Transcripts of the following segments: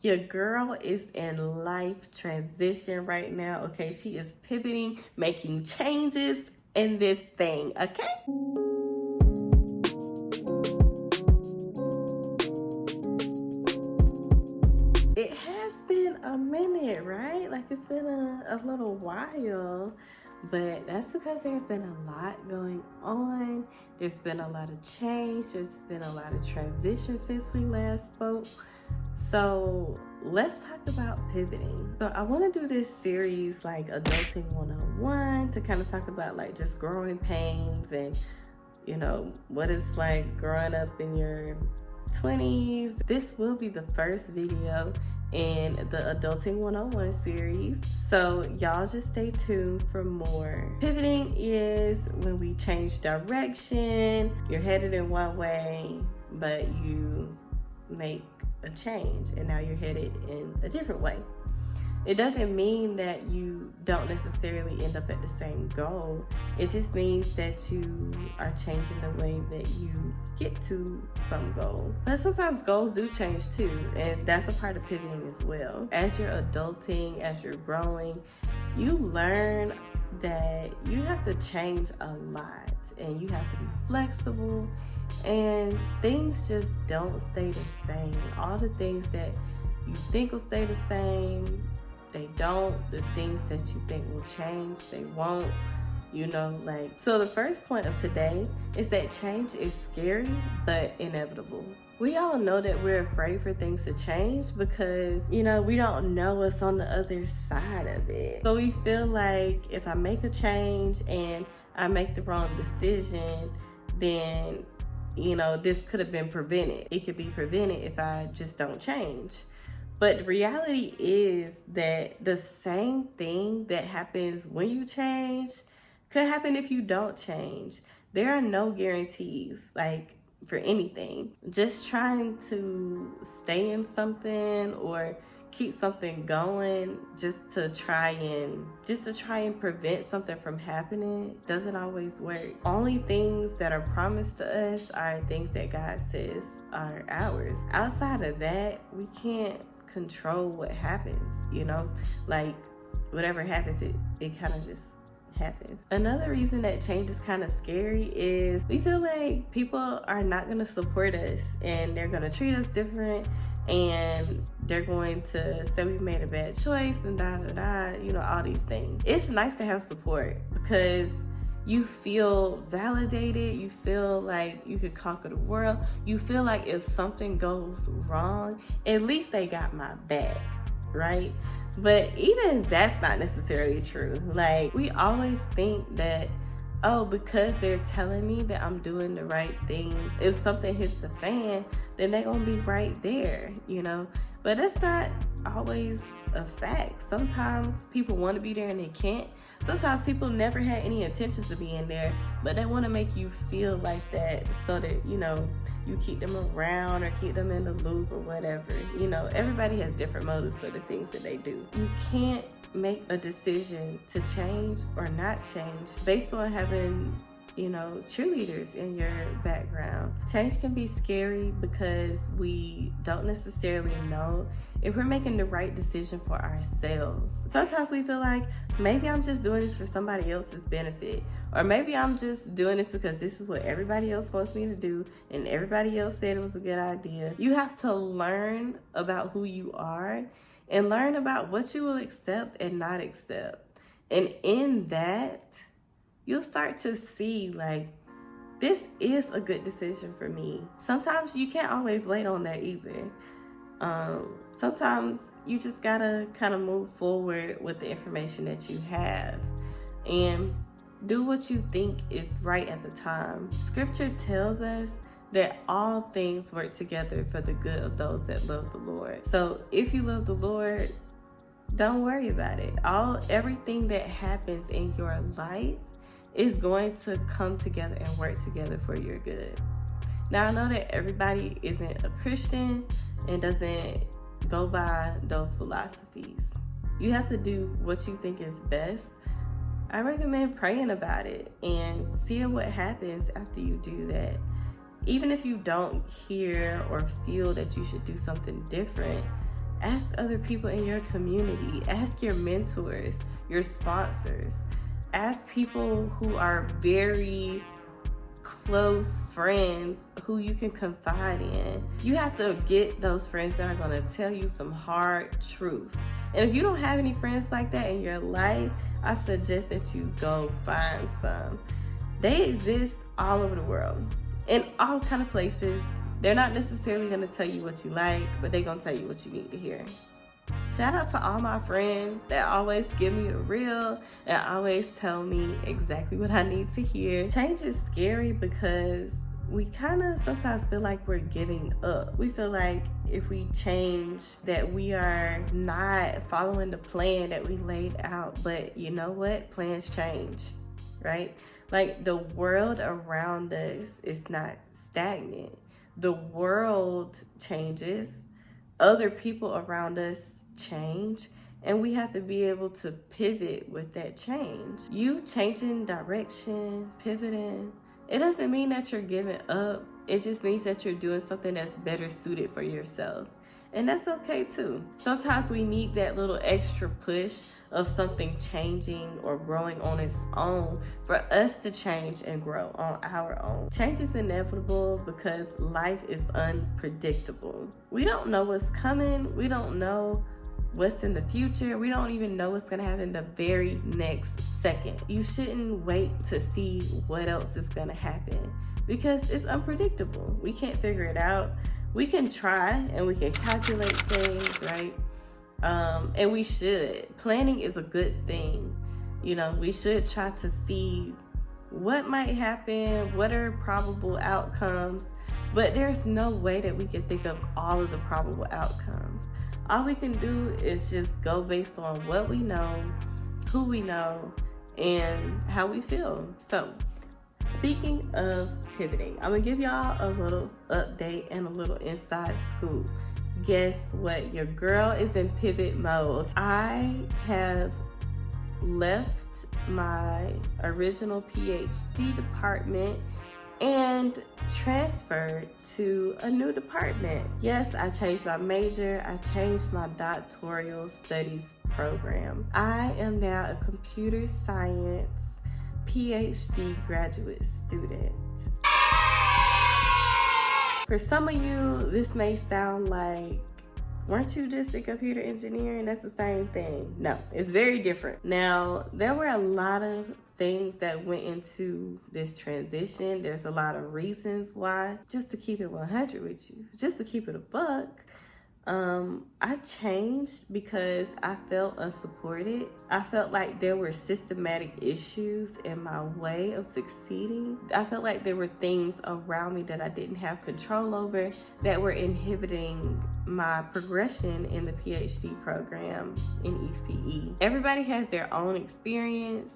Your girl is in life transition right now, okay? She is pivoting, making changes in this thing, okay? It has been a minute, right? Like it's been a little while, but that's because there's been a lot going on. There's been a lot of change. There's been a lot of transition since we last spoke. So let's talk about pivoting. So I want to do this series like Adulting 101 to kind of talk about like just growing pains and what it's like growing up in your 20s. This will be the first video in the Adulting 101 series, so y'all just stay tuned for more. Pivoting is when we change direction. You're headed in one way, but you make a change and now you're headed in a different way. It doesn't mean that you don't necessarily end up at the same goal. It just means that you are changing the way that you get to some goal. But sometimes goals do change too, and that's a part of pivoting as well. As you're adulting, as you're growing, you learn that you have to change a lot and you have to be flexible, and things just don't stay the same. All the things that you think will stay the same, they don't. The things that you think will change, they won't. So the first point of today is that change is scary but inevitable. We all know that we're afraid for things to change because we don't know what's on the other side of it. So we feel like if I make a change and I make the wrong decision, then this could have been prevented. It could be prevented if I just don't change. But the reality is that the same thing that happens when you change could happen if you don't change. There are no guarantees, like for anything. Just trying to stay in something or keep something going just to try and prevent something from happening doesn't always work. Only things that are promised to us are things that God says are ours. Outside of that, we can't control what happens, like whatever happens, it kind of just happens. Another reason that change is kind of scary is we feel like people are not going to support us and they're going to treat us different and they're going to say we made a bad choice and all these things. It's nice to have support because you feel validated, you feel like you could conquer the world, you feel like if something goes wrong, at least they got my back, right? But even that's not necessarily true. Like, we always think that, because they're telling me that I'm doing the right thing, if something hits the fan, then they're gonna be right there, But that's not always a fact. Sometimes people want to be there and they can't. Sometimes people never had any intentions of being there, but they want to make you feel like that so that, you keep them around or keep them in the loop or whatever. Everybody has different motives for the things that they do. You can't make a decision to change or not change based on having cheerleaders in your background. Change can be scary because we don't necessarily know if we're making the right decision for ourselves. Sometimes we feel like maybe I'm just doing this for somebody else's benefit, or maybe I'm just doing this because this is what everybody else wants me to do and everybody else said it was a good idea. You have to learn about who you are and learn about what you will accept and not accept. And in that, you'll start to see like, this is a good decision for me. Sometimes you can't always wait on that either. Sometimes you just gotta kind of move forward with the information that you have and do what you think is right at the time. Scripture tells us that all things work together for the good of those that love the Lord. So if you love the Lord, don't worry about it. Everything that happens in your life is going to come together and work together for your good. Now, I know that everybody isn't a Christian and doesn't go by those philosophies. You have to do what you think is best. I recommend praying about it and seeing what happens after you do that. Even if you don't hear or feel that you should do something different, Ask other people in your community. Ask your mentors, your sponsors. Ask people who are very close friends who you can confide in. You have to get those friends that are going to tell you some hard truths. And if you don't have any friends like that in your life, I suggest that you go find some. They exist all over the world, in all kind of places. They're not necessarily going to tell you what you like, but they're going to tell you what you need to hear. Shout out to all my friends that always give me the real and always tell me exactly what I need to hear. Change is scary because we kind of sometimes feel like we're giving up. We feel like if we change that we are not following the plan that we laid out. But you know what? Plans change, right? Like the world around us is not stagnant. The world changes. Other people around us change, and we have to be able to pivot with that change. You changing direction, pivoting, it doesn't mean that you're giving up. It just means that you're doing something that's better suited for yourself. And that's okay too. Sometimes we need that little extra push of something changing or growing on its own for us to change and grow on our own. Change is inevitable because life is unpredictable. We don't know what's coming. We don't know what's in the future. We don't even know what's going to happen the very next second. You shouldn't wait to see what else is going to happen because it's unpredictable. We can't figure it out. We can try and we can calculate things, right? And we should. Planning is a good thing. You know, we should try to see what might happen, what are probable outcomes, but there's no way that we can think of all of the probable outcomes. All we can do is just go based on what we know, who we know, and how we feel. So, speaking of pivoting, I'm gonna give y'all a little update and a little inside scoop. Guess what? Your girl is in pivot mode. I have left my original PhD department and transferred to a new department. Yes, I changed my major. I changed my doctoral studies program. I am now a computer science PhD graduate student. For some of you, this may sound like, weren't you just in computer engineering? That's the same thing. No, it's very different. Now, there were a lot of things that went into this transition. There's a lot of reasons why. Just to keep it 100 with you, just to keep it a buck, I changed because I felt unsupported. I felt like there were systematic issues in my way of succeeding. I felt like there were things around me that I didn't have control over that were inhibiting my progression in the PhD program in ECE. Everybody has their own experience.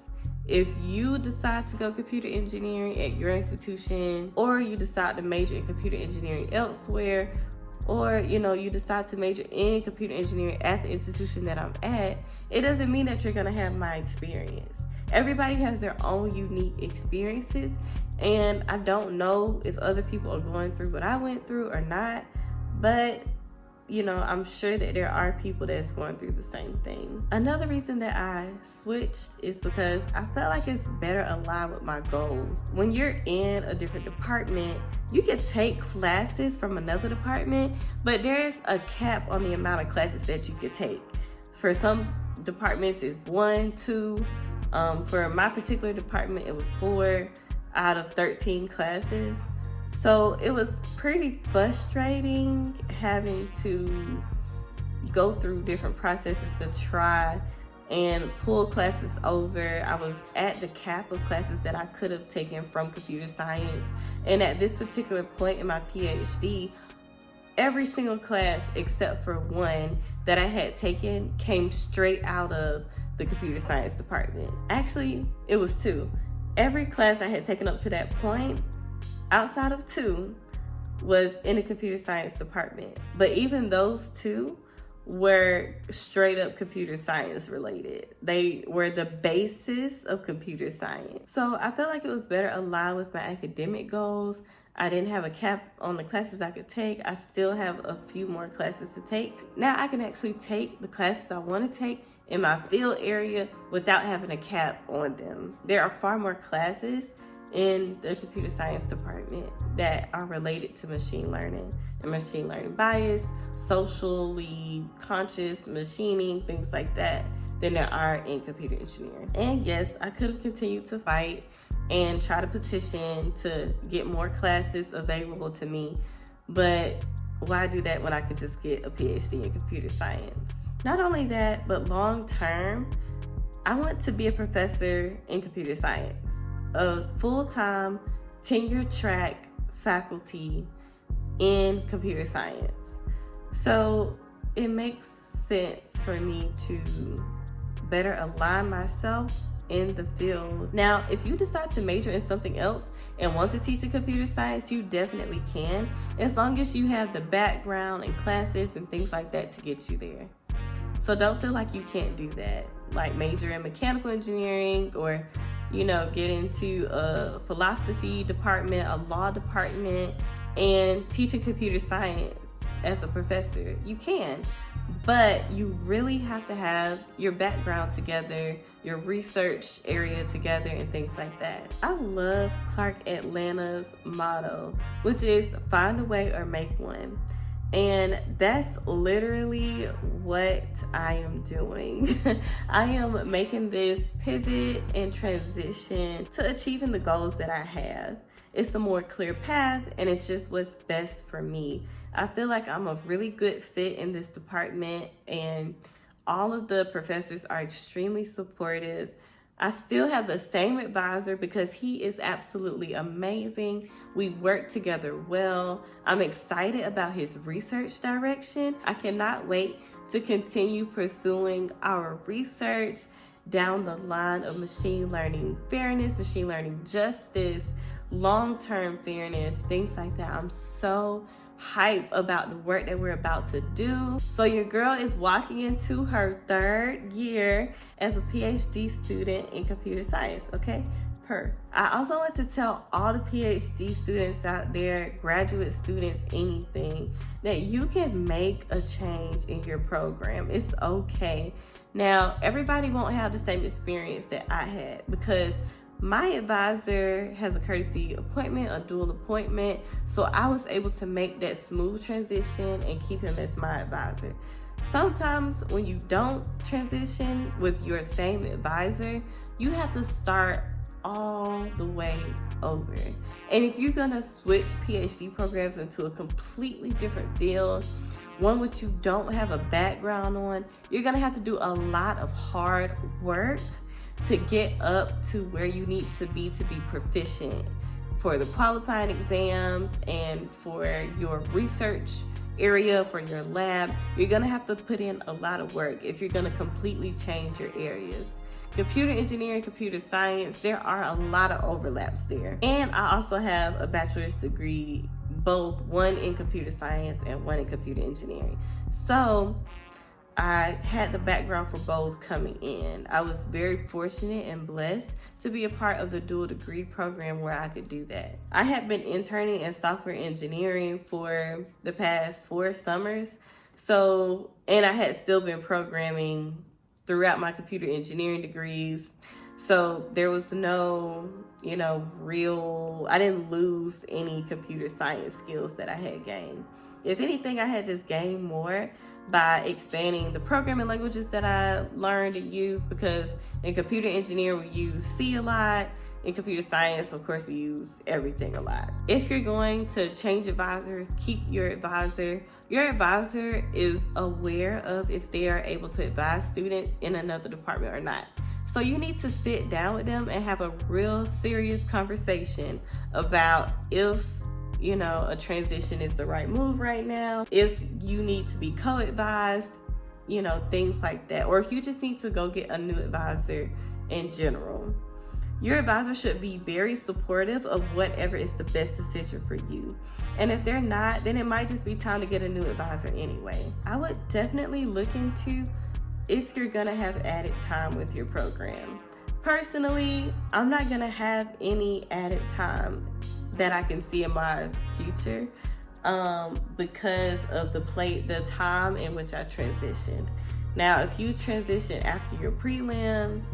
If you decide to go computer engineering at your institution, or you decide to major in computer engineering elsewhere, or you decide to major in computer engineering at the institution that I'm at, it doesn't mean that you're gonna have my experience. Everybody has their own unique experiences, and I don't know if other people are going through what I went through or not, but I'm sure that there are people that's going through the same thing. Another reason that I switched is because I felt like it's better aligned with my goals. When you're in a different department, you can take classes from another department, but there's a cap on the amount of classes that you could take. For some departments, it's 1, 2. For my particular department, it was 4 out of 13 classes. So it was pretty frustrating having to go through different processes to try and pull classes over. I was at the cap of classes that I could have taken from computer science. And at this particular point in my PhD, every single class except for one that I had taken came straight out of the computer science department. Actually, it was 2. Every class I had taken up to that point, outside of 2, was in the computer science department. But even those 2 were straight up computer science related. They were the basis of computer science. So I felt like it was better aligned with my academic goals. I didn't have a cap on the classes I could take. I still have a few more classes to take. Now I can actually take the classes I want to take in my field area without having a cap on them. There are far more classes in the computer science department that are related to machine learning and machine learning bias, socially conscious machining, things like that, than there are in computer engineering. And yes, I could have continued to fight and try to petition to get more classes available to me, but why do that when I could just get a PhD in computer science? Not only that, but long term, I want to be a professor in computer science, a full-time tenure track faculty in computer science. So it makes sense for me to better align myself in the field. Now, if you decide to major in something else and want to teach in computer science, you definitely can, as long as you have the background and classes and things like that to get you there. So don't feel like you can't do that, like major in mechanical engineering, or get into a philosophy department, a law department, and teaching computer science as a professor. You can, but you really have to have your background together, your research area together, and things like that. I love Clark Atlanta's motto, which is find a way or make one. And that's literally what I am doing. I am making this pivot and transition to achieving the goals that I have. It's a more clear path, and it's just what's best for me. I feel like I'm a really good fit in this department, and all of the professors are extremely supportive. I still have the same advisor because he is absolutely amazing. We work together well. I'm excited about his research direction. I cannot wait to continue pursuing our research down the line of machine learning fairness, machine learning justice, long-term fairness, things like that. I'm so hype about the work that we're about to do. So your girl is walking into her 3rd year as a PhD student in computer science, okay? I also want to tell all the PhD students out there, graduate students, anything, that you can make a change in your program. It's okay. Now, everybody won't have the same experience that I had, because my advisor has a courtesy appointment, a dual appointment, so I was able to make that smooth transition and keep him as my advisor. Sometimes when you don't transition with your same advisor, you have to start all the way over. And if you're gonna switch PhD programs into a completely different field, one which you don't have a background on, you're gonna have to do a lot of hard work to get up to where you need to be proficient for the qualifying exams and for your research area, for your lab. You're gonna have to put in a lot of work if you're gonna completely change your areas. Computer engineering, computer science, there are a lot of overlaps there. And I also have a bachelor's degree, both one in computer science and one in computer engineering. So I had the background for both coming in. I was very fortunate and blessed to be a part of the dual degree program where I could do that. I had been interning in software engineering for the past 4 summers. And I had still been programming throughout my computer engineering degrees. So there was no, I didn't lose any computer science skills that I had gained. If anything, I had just gained more by expanding the programming languages that I learned and used, because in computer engineering, we use C a lot. In computer science, of course, we use everything a lot. If you're going to change advisors, keep your advisor. Your advisor is aware of if they are able to advise students in another department or not. So you need to sit down with them and have a real serious conversation about if a transition is the right move right now, if you need to be co-advised, things like that, or if you just need to go get a new advisor in general. Your advisor should be very supportive of whatever is the best decision for you. And if they're not, then it might just be time to get a new advisor anyway. I would definitely look into if you're gonna have added time with your program. Personally, I'm not gonna have any added time that I can see in my future because of the time in which I transitioned. Now, if you transition after your prelims,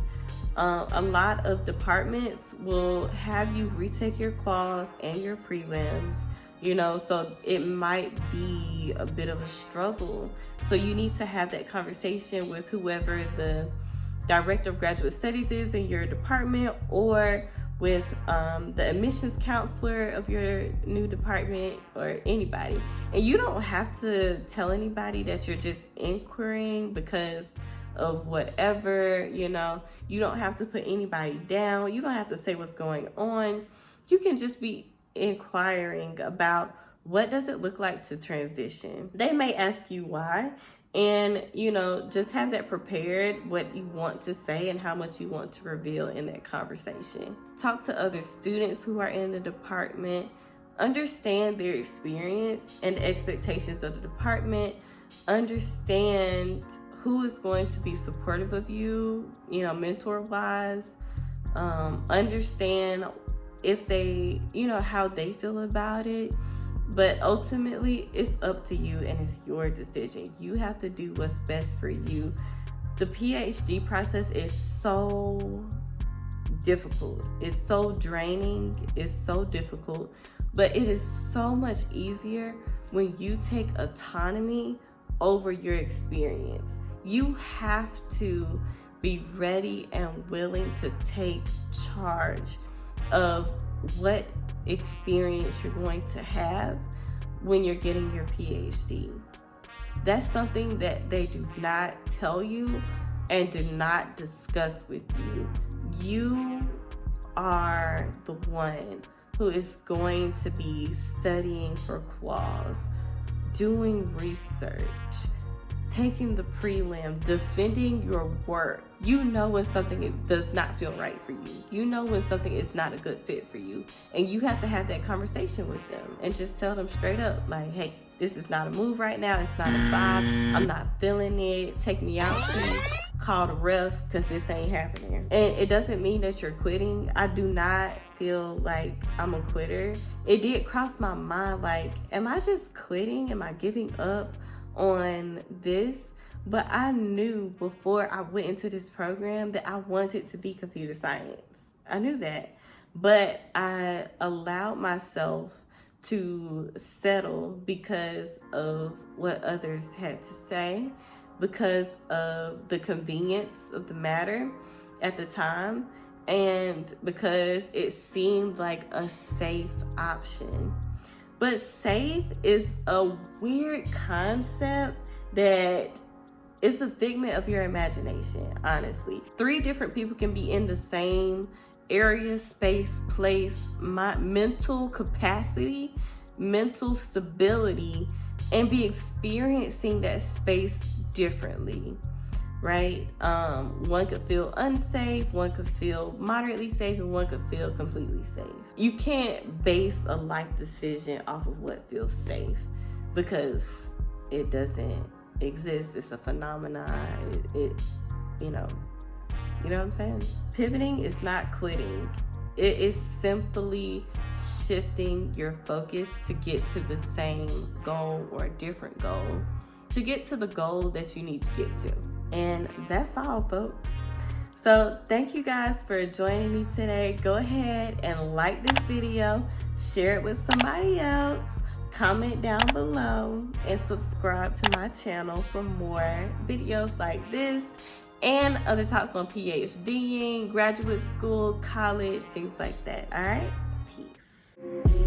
a lot of departments will have you retake your quals and your prelims, you know, so it might be a bit of a struggle. So you need to have that conversation with whoever the director of graduate studies is in your department, or with the admissions counselor of your new department, or anybody. And you don't have to tell anybody that you're just inquiring because of whatever, you know. You don't have to put anybody down. You don't have to say what's going on. You can just be inquiring about what does it look like to transition. They may ask you why, and you know, just have that prepared, what you want to say and how much you want to reveal in that conversation. Talk to other students who are in the department. Understand their experience and expectations of the department. Understand who is going to be supportive of you, you know, mentor wise. Understand if they, you know, how they feel about it. But ultimately, it's up to you and it's your decision. You have to do what's best for you. The PhD process is so difficult. It's so draining. It's so difficult. But it is so much easier when you take autonomy over your experience. You have to be ready and willing to take charge of what experience you're going to have when you're getting your PhD. That's something that they do not tell you and do not discuss with you. You are the one who is going to be studying for quals, doing research, taking the prelim, defending your work. You know when something does not feel right for you. You know when something is not a good fit for you. And you have to have that conversation with them and just tell them straight up, like, hey, this is not a move right now. It's not a vibe. I'm not feeling it. Take me out, please. Call the ref because this ain't happening. And it doesn't mean that you're quitting. I do not feel like I'm a quitter. It did cross my mind, like, am I just quitting? Am I giving up on this? But I knew before I went into this program that I wanted to be computer science. I knew that, but I allowed myself to settle because of what others had to say, because of the convenience of the matter at the time, and because it seemed like a safe option. But safe is a weird concept that is a figment of your imagination, honestly. 3 different people can be in the same area, space, place, mental capacity, mental stability, and be experiencing that space differently, right? One could feel unsafe, one could feel moderately safe, and one could feel completely safe. You can't base a life decision off of what feels safe because it doesn't exist. It's a phenomenon. It you know what I'm saying? Pivoting is not quitting. It is simply shifting your focus to get to the same goal or a different goal, to get to the goal that you need to get to. And that's all, folks. So thank you guys for joining me today. Go ahead and like this video, share it with somebody else, comment down below, and subscribe to my channel for more videos like this and other talks on PhDing, graduate school, college, things like that. All right, peace.